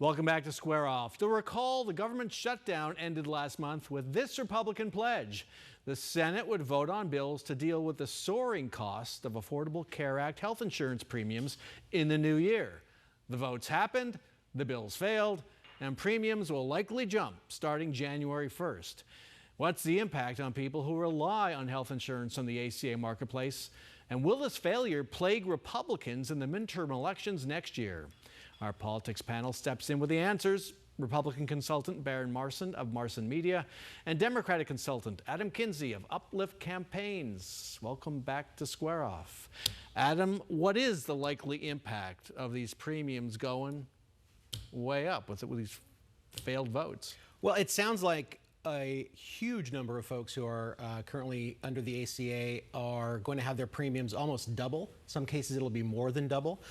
Welcome back to Square Off. You'll recall the government shutdown ended last month with this Republican pledge. The Senate would vote on bills to deal with the soaring cost of Affordable Care Act health insurance premiums in the new year. The votes happened, the bills failed, and premiums will likely jump starting January 1st. What's the impact on people who rely on health insurance from the ACA marketplace? And will this failure plague Republicans in the midterm elections next year? Our politics panel steps in with the answers. Republican consultant Baron Marson of Marson Media and Democratic consultant Adam Kinsey of Uplift Campaigns. Welcome back to Square Off. Adam, what is the likely impact of these premiums going way up with these failed votes? Well, it sounds like a huge number of folks who are currently under the ACA are going to have their premiums almost double. Some cases it'll be more than double.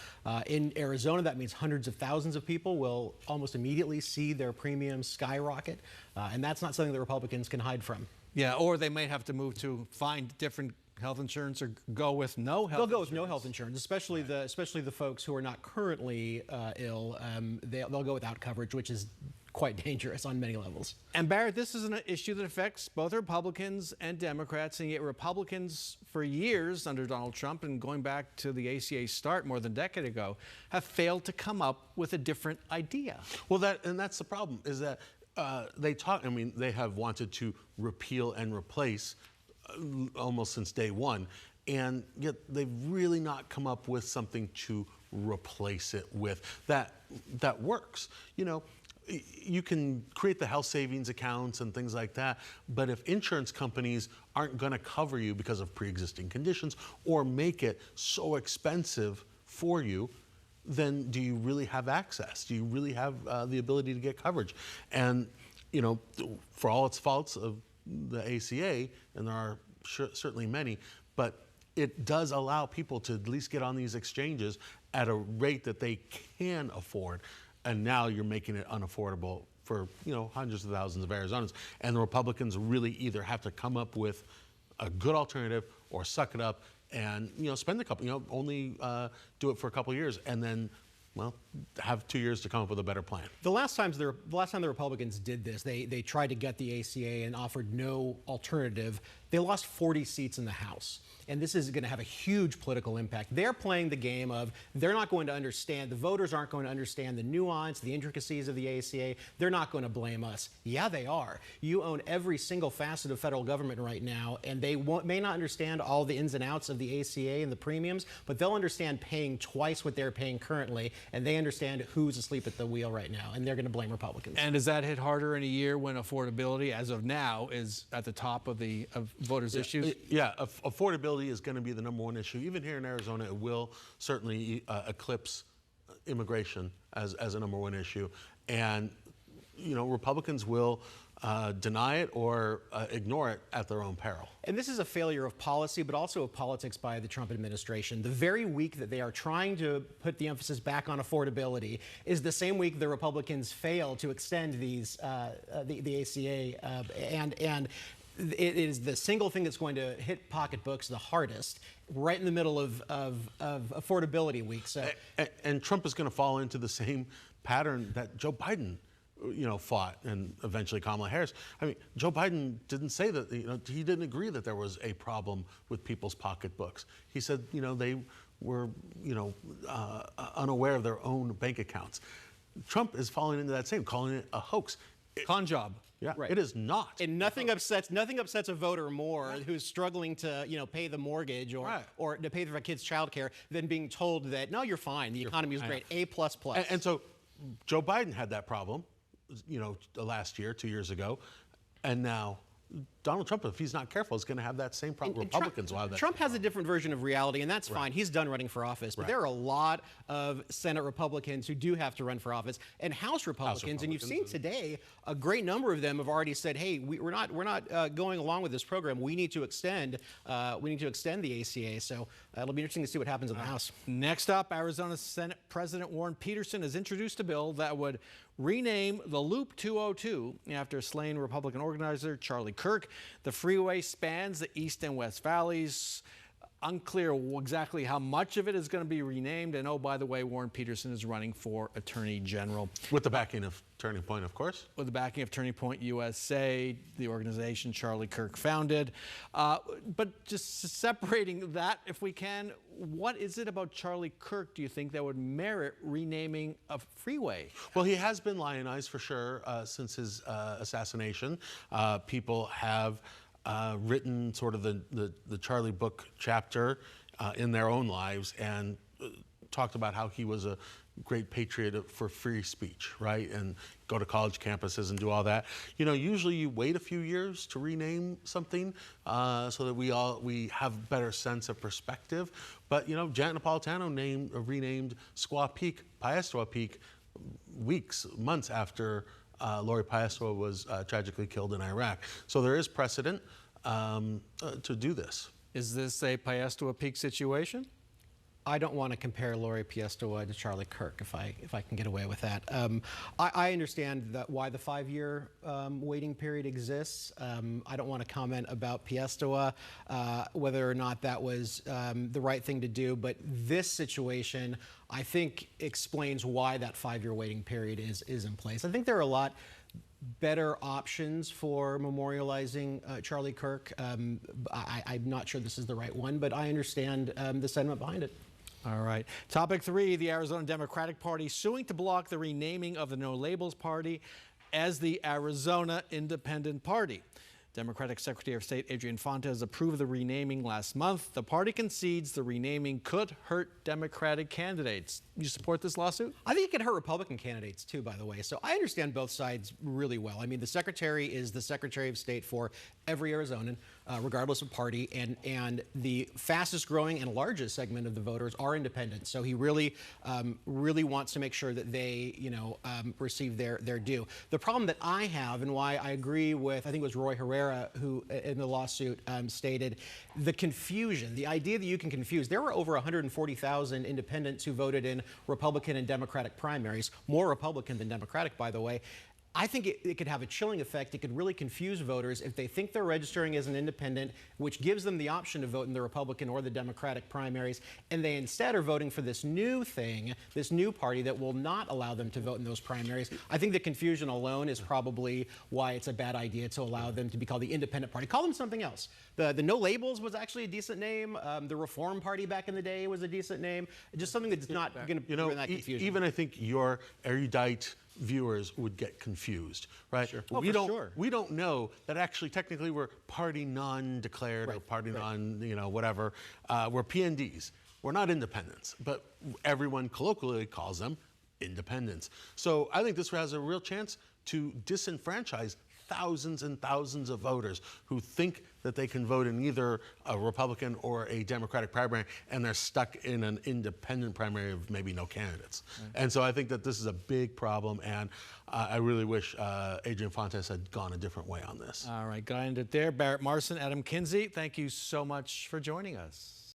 In Arizona, that means hundreds of thousands of people will almost immediately see their premiums skyrocket. And that's not something that Republicans can hide from. Yeah, or they might have to move to find different health insurance or go with no health insurance. They'll go with no health insurance, especially the folks who are not currently ill. They'll go without coverage, which is quite dangerous on many levels. And Barrett, this is an issue that affects both Republicans and Democrats, and yet Republicans for years under Donald Trump and going back to the ACA start more than a decade ago have failed to come up with a different idea. Well, that's the problem, is that they have wanted to repeal and replace almost since day one, and yet they've really not come up with something to replace it with that works. You know, you can create the health savings accounts and things like that, but if insurance companies aren't going to cover you because of pre-existing conditions or make it so expensive for you, then do you really have access? Do you really have the ability to get coverage? And, you know, for all its faults of the ACA, and there are certainly many, but it does allow people to at least get on these exchanges at a rate that they can afford. And now you're making it unaffordable for, you know, hundreds of thousands of Arizonans. And the Republicans really either have to come up with a good alternative or suck it up and, you know, spend a couple, you know, only do it for a couple of years and then, well, have 2 years to come up with a better plan. The last time the Republicans did this, they tried to get the ACA and offered no alternative. They lost 40 seats in the House. And this is going to have a huge political impact. They're playing the game of they're not going to understand, the voters aren't going to understand the nuance, the intricacies of the ACA. They're not going to blame us. Yeah, they are. You own every single facet of federal government right now, and they may not understand all the ins and outs of the ACA and the premiums, but they'll understand paying twice what they're paying currently, and they understand who's asleep at the wheel right now, and they're going to blame Republicans. And does that hit harder in a year when affordability, as of now, is at the top of voters' issues? Yeah, affordability is going to be the number one issue. Even here in Arizona, it will certainly eclipse immigration as a number one issue. And, you know, Republicans will deny it or ignore it at their own peril. And this is a failure of policy, but also of politics by the Trump administration. The very week that they are trying to put the emphasis back on affordability is the same week the Republicans fail to extend the ACA, and it is the single thing that's going to hit pocketbooks the hardest, right in the middle of affordability week. So, and Trump is going to fall into the same pattern that Joe Biden, you know, fought, and eventually Kamala Harris. I mean, Joe Biden didn't say that, you know, he didn't agree that there was a problem with people's pocketbooks. He said, you know, they were, you know, unaware of their own bank accounts. Trump is falling into that same, calling it a hoax. Con job. Yeah, right. It is not. And nothing upsets a voter more who's struggling to, you know, pay the mortgage or to pay for a kid's childcare than being told that, no, you're fine. The economy is great. A++. And so Joe Biden had that problem, you know, last year, 2 years ago, and now Donald Trump, if he's not careful, is going to have that same problem. Republicans will have that. Trump has a different version of reality, and that's fine. He's done running for office. But there are a lot of Senate Republicans who do have to run for office, and House Republicans. And you've seen today a great number of them have already said, "Hey, we're not going along with this program. We need to extend the ACA." So it'll be interesting to see what happens in the House. Next up, Arizona Senate President Warren Peterson has introduced a bill that would rename the Loop 202 after slain Republican organizer Charlie Kirk. The freeway spans the east and west valleys Unclear exactly how much of it is going to be renamed. And oh, by the way, Warren Peterson is running for Attorney General. With the backing of Turning Point, of course. With the backing of Turning Point USA, the organization Charlie Kirk founded. But just separating that, if we can, what is it about Charlie Kirk, do you think, that would merit renaming a freeway? Well, he has been lionized for sure since his assassination. People have written sort of the Charlie book chapter in their own lives and talked about how he was a great patriot for free speech, right? And go to college campuses and do all that. You know, usually you wait a few years to rename something so that we have better sense of perspective. But, you know, Janet Napolitano renamed Squaw Peak, Paistoa Peak, months after Lori Paistoa was tragically killed in Iraq. So there is precedent to do this. Is this a Paistoa Peak situation? I don't want to compare Lori Paistoa to Charlie Kirk, if I can get away with that. I understand why the 5-year waiting period exists. I don't want to comment about Paistoa, whether or not that was the right thing to do, but this situation, I think, explains why that 5-year waiting period is in place. I think there are a lot better options for memorializing Charlie Kirk. I'm not sure this is the right one, but I understand the sentiment behind it. All right. Topic 3, the Arizona Democratic Party suing to block the renaming of the No Labels Party as the Arizona Independent Party. Democratic Secretary of State Adrian Fontes approved the renaming last month. The party concedes the renaming could hurt Democratic candidates. You support this lawsuit? I think it could hurt Republican candidates too, by the way. So I understand both sides really well. I mean, the Secretary is the Secretary of State for every Arizonan, regardless of party, and the fastest growing and largest segment of the voters are independents. So he really wants to make sure that they, receive their due. The problem that I have, and why I agree with, I think it was Roy Herrera who in the lawsuit stated, the confusion, the idea that you can confuse. There were over 140,000 independents who voted in Republican and Democratic primaries, more Republican than Democratic, by the way. I think it could have a chilling effect. It could really confuse voters if they think they're registering as an independent, which gives them the option to vote in the Republican or the Democratic primaries, and they instead are voting for this new thing, this new party that will not allow them to vote in those primaries. I think the confusion alone is probably why it's a bad idea to allow them to be called the Independent Party. Call them something else. The No Labels was actually a decent name. The Reform Party back in the day was a decent name. Just something that's not going to bring that confusion. Even I think your erudite viewers would get confused, right? Sure. We don't know that actually technically we're party non-declared or party non, whatever. We're PNDs. We're not independents, but everyone colloquially calls them independents. So I think this has a real chance to disenfranchise thousands and thousands of voters who think that they can vote in either a Republican or a Democratic primary, and they're stuck in an independent primary of maybe no candidates. Right. And so I think that this is a big problem, and I really wish Adrian Fontes had gone a different way on this. All right, got it there. Barrett Marson, Adam Kinsey, thank you so much for joining us.